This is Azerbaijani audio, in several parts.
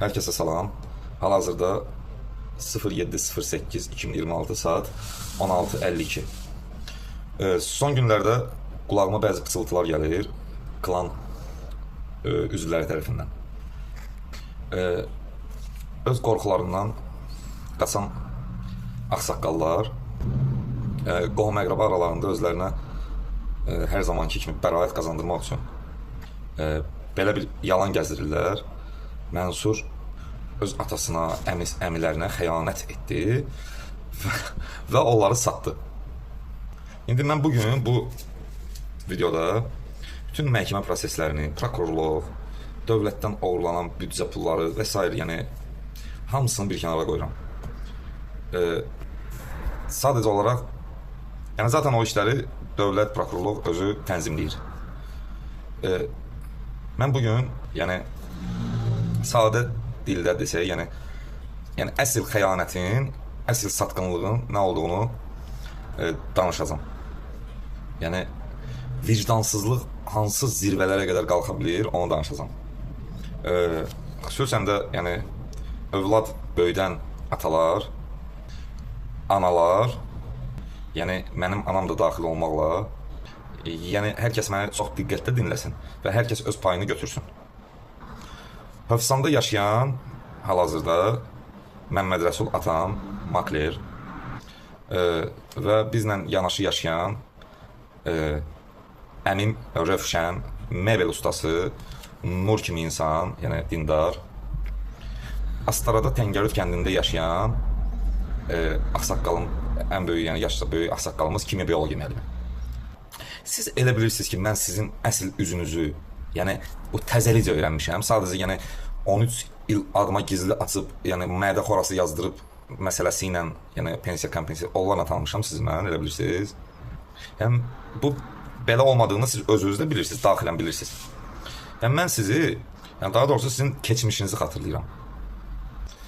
Herkese salam. Hal-hazırda 07.08.2026 saat 16:52. Son günlərdə qulağıma bəzi pıçıltılar gəlir klan üzvləri tərəfindən. Öz qorxularından qaçan ağsaqqallar qohum-əqrəba aralarında özlərinə hər zamanki kimi bəraət qazandırmaq üçün belə bir yalan gəzdirirlər. Mənsur öz atasına, əmilərinə xəyanət etdi və onları satdı. İndi mən bugün bu videoda bütün məhkəmə proseslərini, prokurorluq, dövlətdən oğurlanan büdcə pulları və s. yəni hamısını bir kənara qoyuram. Sadəcə olaraq, yəni zaten o işləri dövlət, prokurorluq özü tənzimləyir. Mən bugün, yəni sadə dildə desək, yəni əsl xəyanətin, əsl satqınlığın nə olduğunu danışacağım. Yəni vicdansızlıq hansı zirvələrə qədər qalxa bilir, onu danışacağım. Xüsusən də yəni övlad böyüdən atalar, analar, yəni mənim anam da daxil olmaqla, yəni hər kəs məni çox diqqətlə dinləsin və hər kəs öz payını götürsün. Hövsanda yaşayan hal-hazırda Məmməd Rəsul atam, makler və bizlə yanaşı yaşayan əmim Rövşən, mebel ustası, nur kimi insan, yəni dindar, Astarada Təngərüd kəndində yaşayan ağsaqqalım, ən böyük, yəni yaşca böyük ağsaqqalımız kimi bioloji müəllimi. Siz elə bilirsiniz ki, mən sizin əsl üzünüzü, yəni bu təzəlicə öyrənmişəm. Sadəcə yəni 13 il adıma gizli açıb, yəni mədə xorası yazdırıb məsələsi ilə, yəni pensiya, kompensiya, onlarla tanımışam siz mən, elə bilirsiniz. Yəni bu belə olmadığını siz özünüz də bilirsiniz, daxilən bilirsiniz. Yəni mən sizi, yəni daha doğrusu sizin keçmişinizi xatırlayıram.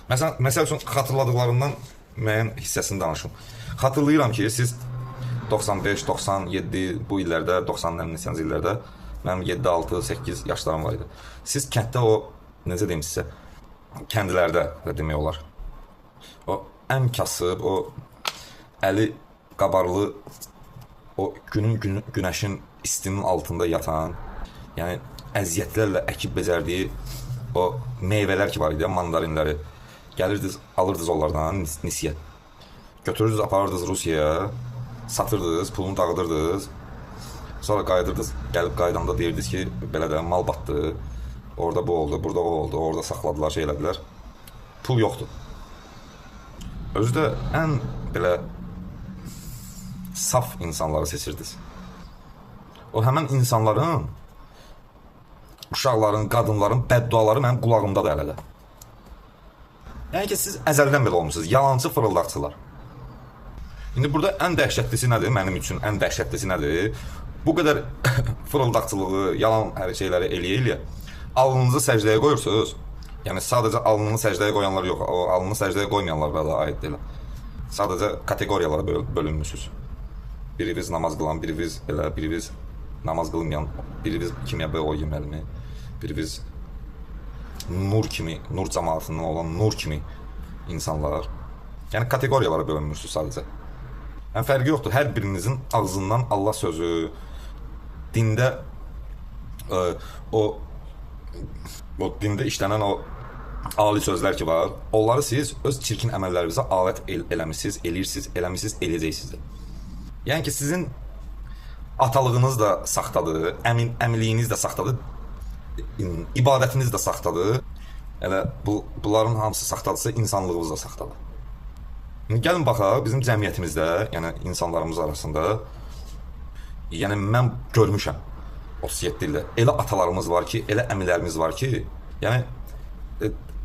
Məsəl üçün xatırladıqlarından müəyyən hissəsini danışım. Xatırlayıram ki, siz 95, 97 bu illərdə, 90-lı illərdə mənim 7, 6, 8 yaşlarım var idi. Siz kənddə o, necə deyim sizə, kəndlərdə demək olar. O ən kasıb, o əli qabarlı, o günəşin istinin altında yatan, yəni əziyyətlərlə əkib becərdiyi o meyvələr ki var idi, mandarinləri. Gəlirdiniz, alırdınız onlardan nisiyə. Götürürdünüz, aparırdınız Rusiyaya, satırdınız, pulunu dağıdırdınız. Sonra qayıdırdınız, gəlib qaydanda deyirdiniz ki, belə də mal batdı. Orada bu oldu, burada o oldu, orada saxladılar, şey elədilər. Pul yoxdur. Özü də ən belə saf insanları seçirdiniz. O həmən insanların, uşaqların, qadınların bədduaları mənim qulağımdadır hələ də. Yəni ki, siz əzəldən belə olmuşsunuz, yalancı fırıldaqçılar. İndi burada ən dəhşətlisi nədir? Mənim üçün ən dəhşətlisi nədir? Bu qədər fırıldaqçılığı, yalan hər şeyləri eləyə-eləyə alnınızı səcdəyə qoyursunuz. Yəni sadəcə alnını səcdəyə qoyanlar yox, o alnını səcdəyə qoymayanlara da aid deyil. Sadəcə kateqoriyalara bölünmüşsünüz. Biriniz namaz qılan, biriniz elə, biriniz namaz qılmayan, biriniz kimya bioloji müəllimi, biriniz nur kimi, nur cəmaatından olan nur kimi insanlar. Yəni kateqoriyalara bölünmüşsünüz sadəcə. Yəni fərqi yoxdur. Hər birinizin ağzından Allah sözü, dində o dində işlənən o ali sözlər ki var, onları siz öz çirkin əməllərinizə alət eləmişsiniz, eləmişsiniz, eləyəcəksiniz. Yəni ki, sizin atalığınız da saxtadır, əmiliyiniz də saxtadır, ibadətiniz də saxtadır. Yəni bunların hamısı saxtadırsa, insanlığımız da saxtadır. Gəlin baxaq, bizim cəmiyyətimizdə, yəni insanlarımız arasında, yəni mən görmüşəm 37 ildə, elə atalarımız var ki, elə əmilərimiz var ki, yəni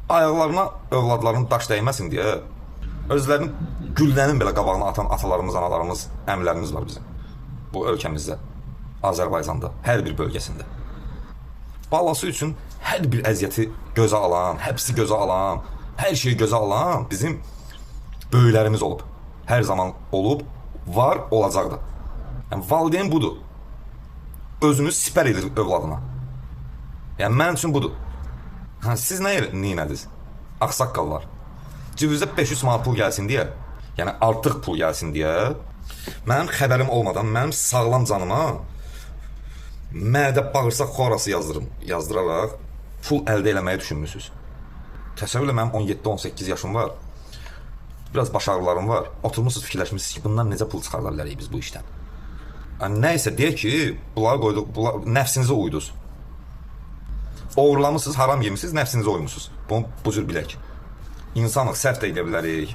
ayaqlarına övladların daş dəyməsin deyə özlərinin güllənin belə qabağına atan atalarımız, analarımız, əmilərimiz var bizim bu ölkəmizdə, Azərbaycanda, hər bir bölgəsində. Balası üçün hər bir əziyyəti gözə alan, həbsi gözə alan, hər şeyi gözə alan bizim böyüklərimiz olub. Hər zaman olub, var, olacaq da. Yəni valideyn budur. Özünü sipər edir övladına. Yəni mən üçün budur. Siz nə elədiniz? Ağsaqqallar. Cibinizə 500 manat pul gəlsin deyə, yəni artıq pul gəlsin deyə, mənim xəbərim olmadan, mənim sağlam canıma mədə bağırsaq xorası yazdıraraq pul əldə eləməyi düşünmürsünüz. Təsəvvürlə mənim 17-18 yaşım var. Biraz baş ağrılarım var. Oturmuşsunuz, fikirləşmişsiniz ki, bundan necə pul çıxarda bilərik biz bu işdən. Yəni, nəysə deyək ki, bunları qoyduq, nəfsinizə uydunuz. Oğurlamışsınız, haram yemişsiniz, nəfsinizə uymusunuz. Bunu bu cür bilək. İnsanlıq səhv də edə bilərik.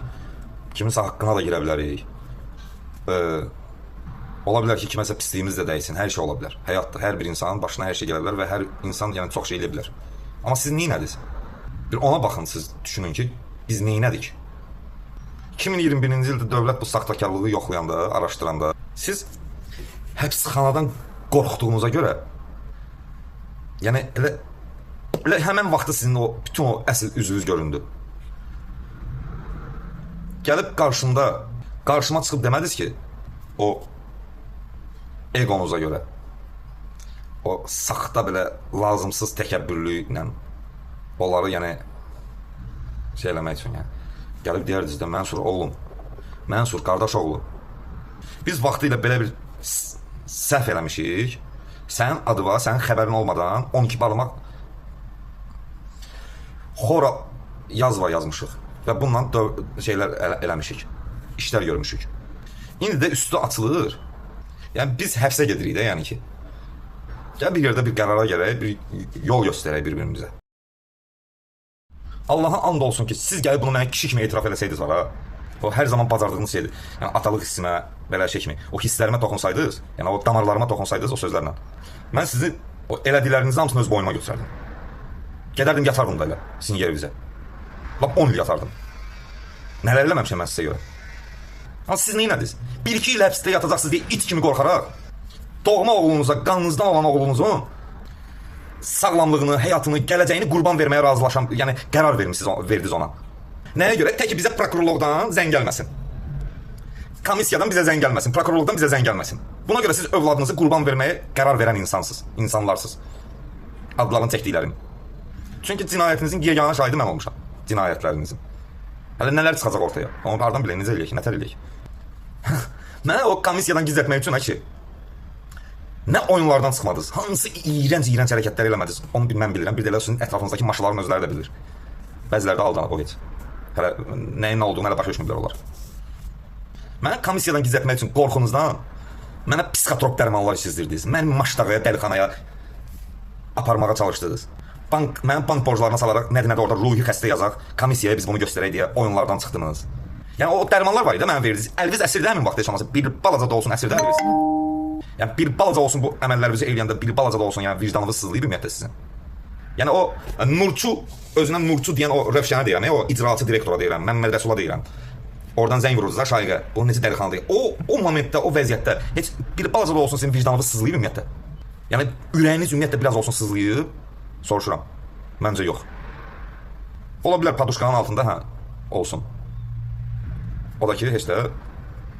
Kiminsə haqqına da girə bilərik. Ola bilər ki, kiməsə pisliyimiz də dəysin. Hər şey ola bilər. Həyatda hər bir insanın başına hər şey gələ bilər və hər insan yəni çox şey eləyə bilər. Amma siz neynədiniz? Bir ona baxın, siz düşünün ki, biz neynədik? 2021-ci ildə dövlət bu saxtakarlığı yoxlayanda, araşdıranda, siz həbsxanadan qorxduğunuza görə, yəni elə həmən vaxtda sizin o bütün o əsl üzünüz göründü. Gəlib qarşıma çıxıb demədiniz ki, o egonuza görə, o saxta belə lazımsız təkəbbürlüklə onları yəni şey eləmək üçün yəni. Gəlib deyərdiniz də, Mənsur oğlum, Mənsur qardaş oğlu, biz vaxtı ilə belə bir səhv eləmişik, sənin adı var, sənin xəbərin olmadan 12 balıma xora yazva yazmışıq və bundan şeylər eləmişik, işlər görmüşük. İndi də üstü açılır, yəni biz həbsə gedirik də, yəni ki, gəl bir yerdə bir qərara gələk, bir yol göstərək bir-birimizə. Allah'a and olsun ki, siz gəlib bunu mənə kişi kimi etiraf eləsəydiniz var ha. O hər zaman bacardığınız şeydir. Yəni atalıq hissimə, belə şey kimi, o hisslərimə toxunsaydınız, yəni o damarlarıma toxunsaydınız o sözlərlə, mən sizi o elədiklərinizin hamısını öz boynuma götürərdim. Gedərdim, yatardım da elə sizin yerinizə. Lap 10 il yatardım. Nələr eləməmişəm mən sizə görə. Amma siz neynədiniz? 1-2 il həbsdə yatacaqsınız deyə it kimi qorxaraq, doğma oğlunuza, qanınızdan olan oğlunuzun sağlamlığını, həyatını, gələcəyini qurban verməyə razılaşan, yəni qərar verdiniz ona. Nəyə görə? Tək ki, bizə prokurorluqdan zəng gəlməsin. Komissiyadan bizə zəng gəlməsin, prokurorluqdan bizə zəng gəlməsin. Buna görə siz övladınızı qurban verməyə qərar verən insanlarsınız. Adlarını çəkdiklərini. Çünki cinayətinizin yeganə şahidi mən olmuşam. Cinayətlərinizin. Hələ nələr çıxacaq ortaya? Onu hardan bilək, necə eləyək, nətər eləyək? Mənə o komissiyadan gizlətmək üçün ki, nə oyunlardan çıxmadınız, hansı iğrənc hərəkətlər eləmədiniz, onu mən bilirəm. Bir də elə sizin ətrafınızdakı maşaların özləri də bilir. Bəziləri də aldanıb o heç. Hələ nəyin nə olduğunu hələ başa düşmürlər onlar. Mənə komissiyadan gizlətmək üçün qorxunuzdan mənə psixotrop dərmanlar içizdirdiniz. Məni maşdağaya, dəlixanaya aparmağa çalışdınız. Mənim bank borclarına salaraq nədə orada ruhi xəstə yazaq, komissiyaya biz bunu göstərək deyə oyunlardan çıxdınız. Yəni o dərmanlar var idi, mənə verdiniz. Əliniz əsirdə həmin vaxt yaşaması, bir balaca da olsun əsirdə verirsiniz. Yəni bir balaca olsun bu əməllərinizi eləyəndə, bir balaca da olsun yəni vicdanınız sızlayıb ümumiyyətlə sizin. Yəni o Nurçu, özünə Nurçu deyən o Rövşənə deyirəm, o icraçı direktora deyirəm, Məmməd Rəsula deyirəm. Oradan zəng vururuz da şahiqə. O necə dəlixana deyir. O momentdə, o vəziyyətdə heç bir balaca da olsun sizin vicdanınız sızlayıb ümumiyyətlə. Yəni ürəyiniz ümumiyyətlə biraz olsun sızlayıb, soruşuram. Məncə yox. Ola bilər paduşkanın altında hə olsun. O da ki heç də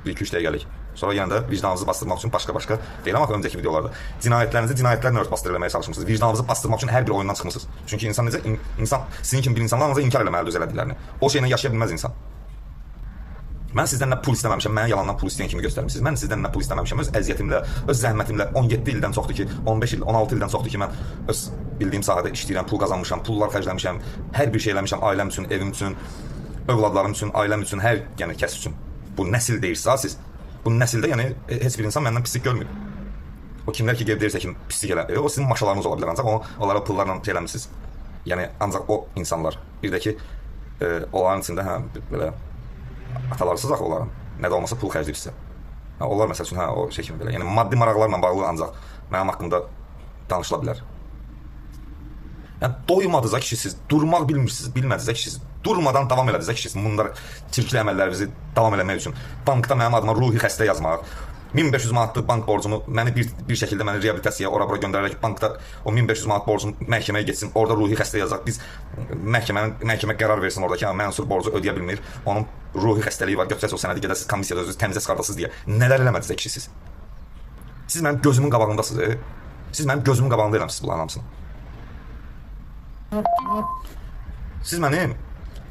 1-2-3 dəqiqəlik. Sonra yenə də vicdanınızı bastırmaq üçün başqa deyirəm axı öncəki videolarda. Cinayətlərinizi cinayətlərlə örtbasdır eləməyə çalışmışsınız. Vicdanınızı bastırmaq üçün hər bir oyundan çıxmısınız. Çünki insan necə sizin kimi bir insanlar ancaq inkar eləməlidir öz elədiklərini. O şeylə yaşaya bilməz insan. Mən sizdən nə pul istəməmişəm, mənə yalandan pul istəyən kimi göstərmişsiniz. Mən sizdən nə pul istəməmişəm, öz əziyyətimlə, öz zəhmətimlə 17 ildən çoxdur ki, 15 il, 16 ildən çoxdur ki, mən öz bildiyim sahədə işləyirəm, pul qazanmışam, pullar xərcləmişəm, hər bir şey eləmişəm ailəm üçün, evim üçün, övladlarım üçün, ailəm üçün, hər yəni kəs üçün. Bu nəsil deyirsə siz, bu nəsildə yəni heç bir insan məndən pislik görmür. O kimlər ki, qeyb deyirsə ki, pislik elə, o sizin maşalarınız ola bilər, ancaq onlara pullarla şey eləmişsiniz. Yəni ancaq o insanlar. Bir də ki, onların içində hə belə atalarsız axı onların. Nə də olmasa pul xərcləyirsə. Onlar məsəl üçün hə o şey kimi belə. Yəni maddi maraqlarla bağlı ancaq mənim haqqımda danışıla bilər. Yəni doymadınız ki siz, durmaq bilmirsiniz, bilmədiniz ki siz, durmadan davam elədiniz ki siz bunlar çirkli əməllərinizi davam eləmək üçün bankda mənim adıma ruhi xəstə yazmaq, 1500 manatlıq bank borcumu məni bir şəkildə məni reabilitasiyaya ora-bura göndərərək bankda o 1500 manat borcum məhkəməyə getsin, orada ruhi xəstə yazaq. Biz məhkəmə qərar versin orada ki, Mənsur borcu ödəyə bilmir. Onun ruhi xəstəliyi var. Götürəsiz o sənədi gedəsiz komissiyada özünüz təmizə çıxardasınız deyə. Nələr eləmədiniz ki siz? Siz mənim gözümün qabağındasınız. Siz mənim gözümün qabağında eləmisiniz bunların hamısını. Siz mənim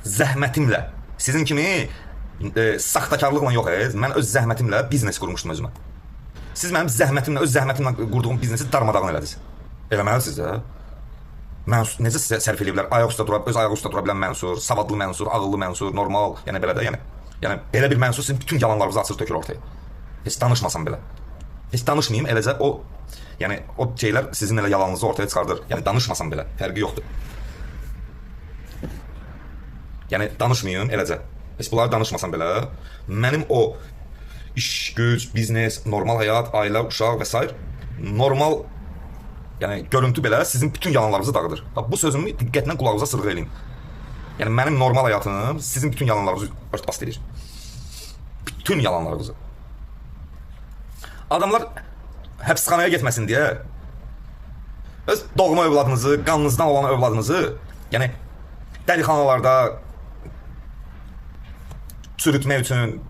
zəhmətimlə, sizin kimi saxtakarlıqla yox, mən öz zəhmətimlə biznes qurmuşdum özümə. Siz mənim zəhmətimlə, öz zəhmətimlə qurduğum biznesi darmadağın elədiniz. Eləməlisiniz də. Necə sərf eləyiblər? Ayaq üstə dura, öz ayaq üstə dura bilən mənsur, savadlı mənsur, ağıllı mənsur, normal, yəni belə də, yəni belə bir mənsur sizin bütün yalanlarınızı açır tökür ortaya. Heç danışmasam belə. Heç danışmayayım, eləcə o, yəni o şeylər sizin elə yalanınızı ortaya çıxardır. Yəni danışmasam belə, fərqi yoxdur. Yəni danışmayayım, eləcə. Heç bunları danışmasam belə, mənim o iş, güc, biznes, normal həyat, ailə, uşaq və s. normal, yəni görüntü belə sizin bütün yalanlarınızı dağıdır. Bu sözümü diqqətlə qulağınıza sırğa eləyin. Yəni mənim normal həyatım sizin bütün yalanlarınızı ört-bast edir. Bütün yalanlarınızı. Adamlar həbsxanaya getməsin deyə öz doğma övladınızı, qanınızdan olan övladınızı, yəni dəlixanalarda çürütmək üçün,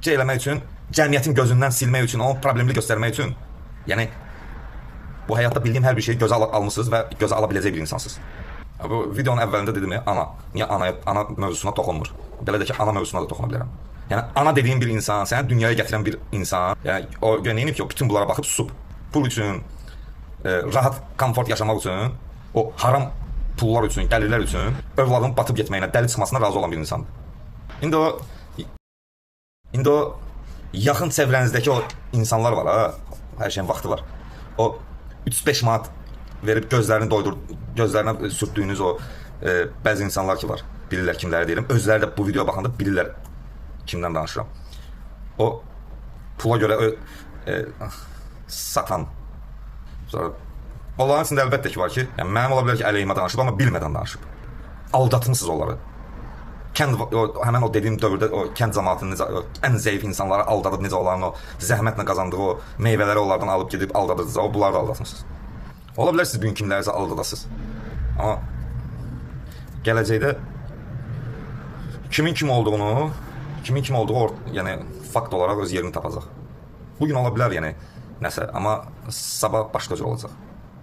eləmək üçün, cəmiyyətin gözündən silmək üçün, onu problemli göstərmək üçün, yəni bu həyatda bildiyim hər bir şeyi gözə almışsınız və gözə ala biləcək bir insansınız. Bu videonun əvvəlində dedim, ana. Niyə ana mövzusuna toxunmur? Belə də ki, ana mövzusuna da toxuna bilərəm. Yəni ana dediyim bir insan, səni dünyaya gətirən bir insan, yəni o görünür ki, o bütün bunlara baxıb susub. Pul üçün, rahat, komfort yaşamaq üçün, o haram pullar üçün, gəlirlər üçün övladın batıb getməyinə, dəli çıxmasına razı olan bir insandır. İndi o yaxın çevrənizdəki o insanlar var, ha, hər şeyin vaxtı var. O 3-5 manat verib gözlərinə sürtdüyünüz o bəzi insanlar ki var, bilirlər kimləri deyirəm. Özləri də bu videoya baxanda bilirlər kimdən danışıram. O pula görə satan. Onların içində əlbəttə ki var ki, yəni mənim ola bilər ki, əleyhimə danışıb, amma bilmədən danışıb. Aldatmışsınız onları. Həmən o dediyim dövrdə o kənd cəmaatının ən zəif insanları aldadıb, necə onların o zəhmətlə qazandığı o meyvələri onlardan alıb gedib aldadırdınız, o bunları da aldatmışsınız. Ola bilər siz bugün kimlərisə aldadasınız. Amma gələcəkdə kimin kim olduğu yəni fakt olaraq öz yerini tapacaq. Bugün ola bilər yəni nəsə, amma sabah başqa cür olacaq.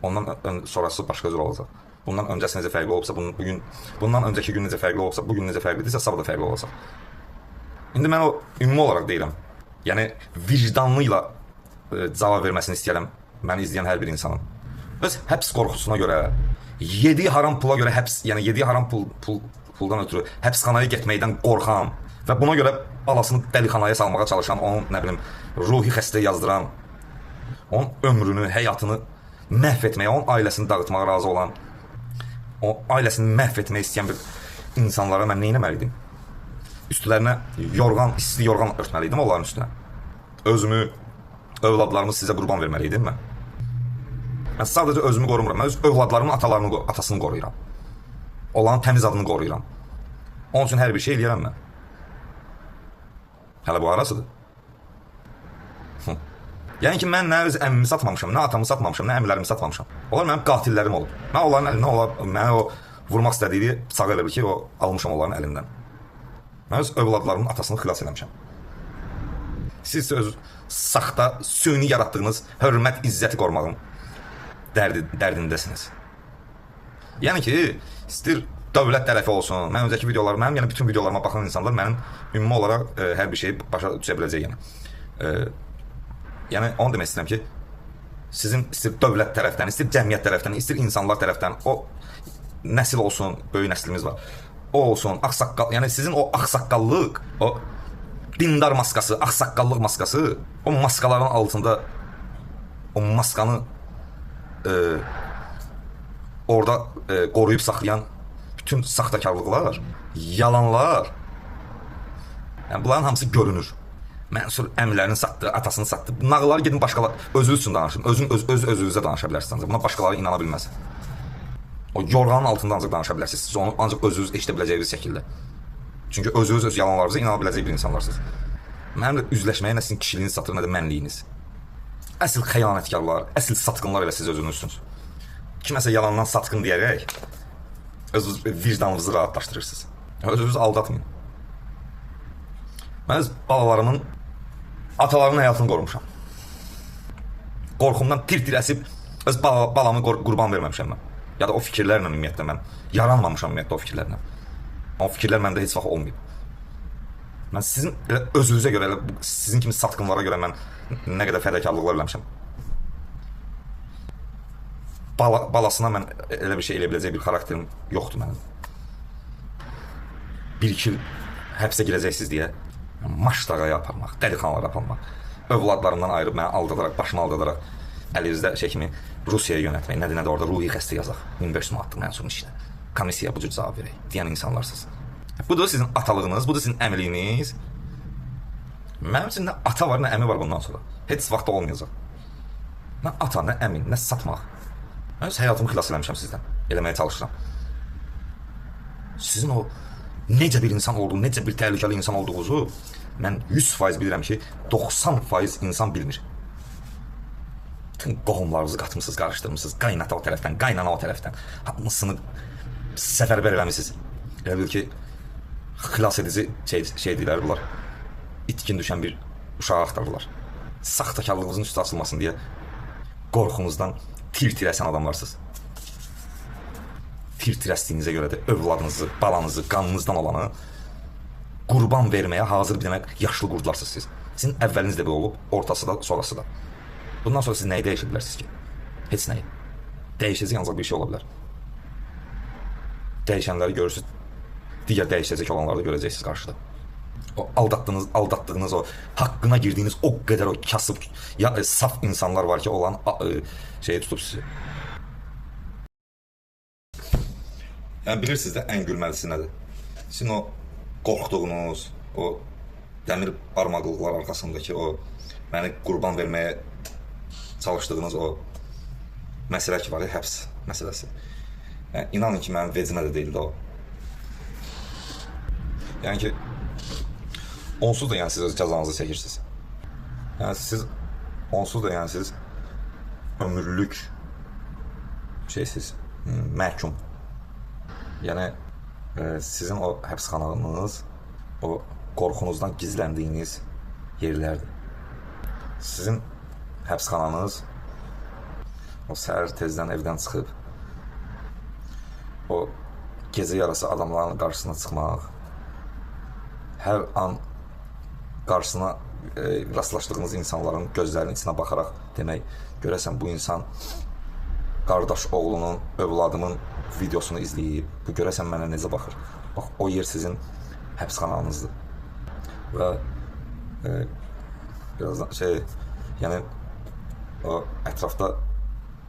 Ondan sonrası başqa cür olacaq. Bundan öncəsi necə fərqli olubsa, bundan öncəki gün necə fərqli olubsa, bugün necə fərqlidirsə, sabah da fərqli olacaq. İndi mən o ümumi olaraq deyirəm, yəni vicdanlıyla cavab verməsini istəyərəm məni izləyən hər bir insanın. Öz həbs qorxusuna görə, yediyi haram pula görə yəni yediyi haram puldan ötürü həbsxanaya getməkdən qorxan və buna görə balasını dəlixanaya salmağa çalışan, onun nə bilim ruhi xəstə yazdıran, onun ömrünü, həyatını məhv etməyə, onun ailəsini dağıtmağa razı olan, o ailəsini məhv etmək istəyən bir insanlara mən nə etməliydim? Üstlərinə isti yorğan örtməliydim onların üstünə. Özümü, övladlarımı sizə qurban verməliydim mən. Mən sadəcə özümü qorumuram. Mən öz övladlarımın atasını qoruyuram. Onların təmiz adını qoruyuram. Onun üçün hər bir şey eləyərəm mən. Hələ bu arasıdır. Yəni ki, mən nə öz əmmimi satmamışam, nə atamı satmamışam, nə əmlərimi satmamışam. Onlar mənim qatillərim olub. Mən onların əlindən, mənə o vurmaq istədiyi bıçağı elə bil ki, o almışam onların əlindən. Mən öz övladlarımın atasını xilas eləmişəm. Siz öz saxta, süni yaratdığınız hörmət, izzəti qormağın dərdindəsiniz. Yəni ki, istir dövlət tərəfi olsun, mən öncəki videolarım, mənim yəni bütün videolarıma baxan insanlar mənim ümumi olaraq hər bir şeyi başa düşə biləcək yəni. Yəni onu demək istəyirəm ki, sizin istir dövlət tərəfdən, istir cəmiyyət tərəfdən, istir insanlar tərəfdən, o nəsil olsun, böyük nəslimiz var, o olsun, ağsaqqal, yəni sizin o ağsaqqallıq, o dindar maskası, ağsaqqallıq maskası, o maskaların altında, o maskanı orada qoruyub saxlayan bütün saxtakarlıqlar, yalanlar, yəni bunların hamısı görünür. Mənsur əmlərini satdı, atasını satdı. Nağılları gedin başqaları, özünüz üçün danışın. Özünüzə danışa bilərsiniz. Buna başqaları inana bilməz. O yorğanın altında ancaq danışa bilərsiniz. Siz onu ancaq özünüz eşidə biləcəyiniz şəkildə. Çünki özünüz öz yalanlarınıza inana biləcək bir insanlarsınız. Mənimlə üzləşməyə nə sizin kişiliyiniz satır, nə də mənliyiniz. Əsl xəyanətkarlar, əsl satqınlar elə siz özünüzsünüz. Kiməsə yalandan satqın deyərək öz vicdanınızı rahatlaşdırırsınız. Özünüzü aldatmayın. Mən öz balalarımın, atalarının həyatını qorumuşam. Qorxumdan tir-tir əsib, öz balamı qurban verməmişəm mən. Ya da o fikirlərlə ümumiyyətlə mən yaranmamışam ümumiyyətlə o fikirlərlə. O fikirlər məndə heç vaxt olmayıb. Mən sizin elə özünüzə görə, elə sizin kimi satqınlara görə mən nə qədər fədakarlıqlar eləmişəm. Balasına mən elə bir şey elə biləcək bir xarakterim yoxdur mənim. 1-2 il həbsə girəcəksiniz deyə maştaqaya aparmaq, dəlixanalara aparmaq, övladlarımdan ayırıb məni aldadaraq, başımı aldadaraq əlinizdə şey kimi Rusiyaya yönətmək, nədir orada ruhi xəstə yazaq, 1500 manatlıq mənsubun işlə. Komissiya bu cür cavab verək, deyən insanlarsınız. Budur sizin atalığınız, budur sizin əmiliyiniz. Mənim üçün nə ata var, nə əmi var bundan sonra. Heç vaxt olmayacaq. Nə ata, nə əmi, nə satmaq. Mən öz həyatımı xilas eləmişəm sizdən, eləməyə çalışıram. Sizin o necə bir insan olduğunu, necə bir təhlükəli insan olduğunuzu mən 100% bilirəm ki, 90% insan bilmir. Bütün qohumlarınızı qatmışsınız, qarışdırmışsınız, qaynata o tərəfdən, qaynana o tərəfdən. Hamısını səfərbər eləmişsiniz. Elə bil ki, xilas edici şey deyirlər bunlar. İtkin düşən bir uşağı axtarırlar. Saxtakarlığınızın üstü açılmasın deyə qorxunuzdan tir-tir əsən adamlarsınız. Tir-tir əstiyinizə görə də övladınızı, balanızı, qanınızdan olanı qurban verməyə hazır bir dənə yaşlı qurdlarsınız siz. Sizin əvvəliniz də belə olub, ortası da, sonrası da. Bundan sonra siz nəyi dəyişə bilərsiniz ki? Heç nəyi. Dəyişəcək ancaq bir şey ola bilər. Dəyişənləri görürsünüz, digər dəyişəcək olanları da görəcəksiniz qarşıda. O aldatdığınız o haqqına girdiyiniz o qədər o kasıb, ya saf insanlar var ki, olan şeyi tutub sizi. Yəni bilirsiniz də ən gülməlisi nədir? Sizin o qorxduğunuz, o dəmir barmaqlıqlar arxasındakı o məni qurban verməyə çalışdığınız o məsələ ki var ya, həbs məsələsi. Yəni, inanın ki, mənim vecimə də deyildi o. Yəni ki, onsuz da yəni siz öz cəzanızı çəkirsiniz. Yəni siz onsuz da yəni siz ömürlük şeysiz, məhkum. Yəni sizin o həbsxananız o qorxunuzdan gizləndiyiniz yerlərdir. Sizin həbsxananız o səhər tezdən evdən çıxıb o gecə yarısı adamların qarşısına çıxmaq, hər an qarşısına rastlaşdığınız insanların gözlərinin içine baxaraq demək, görəsən bu insan qardaş oğlunun, övladımın videosunu izləyib, bu görəsən mənə necə baxır. Bax, o yer sizin həbsxananızdır. Və birazdan yəni o ətrafda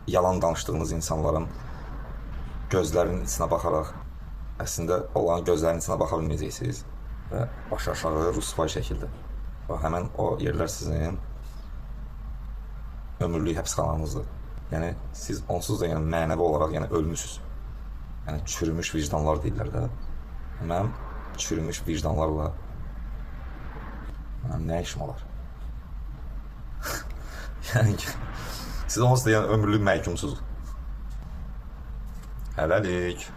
yalan danışdığınız insanların gözlərinin içine baxaraq, əslində olan gözlərinin içine baxa bilməyəcəksiniz və baş aşağı rusvay şəkildə. Bax, həmən o yerlər sizin ömürlük həbsxananızdır. Yəni, siz onsuz da yəni, mənəvi olaraq yəni, ölmüşsünüz. Yəni, çürümüş vicdanlar deyirlər də. Mənim çürümüş vicdanlarla mənim nə işim olar? Yəni ki, siz onsuz da yəni, ömürlük məhkumsuz. Hələlik.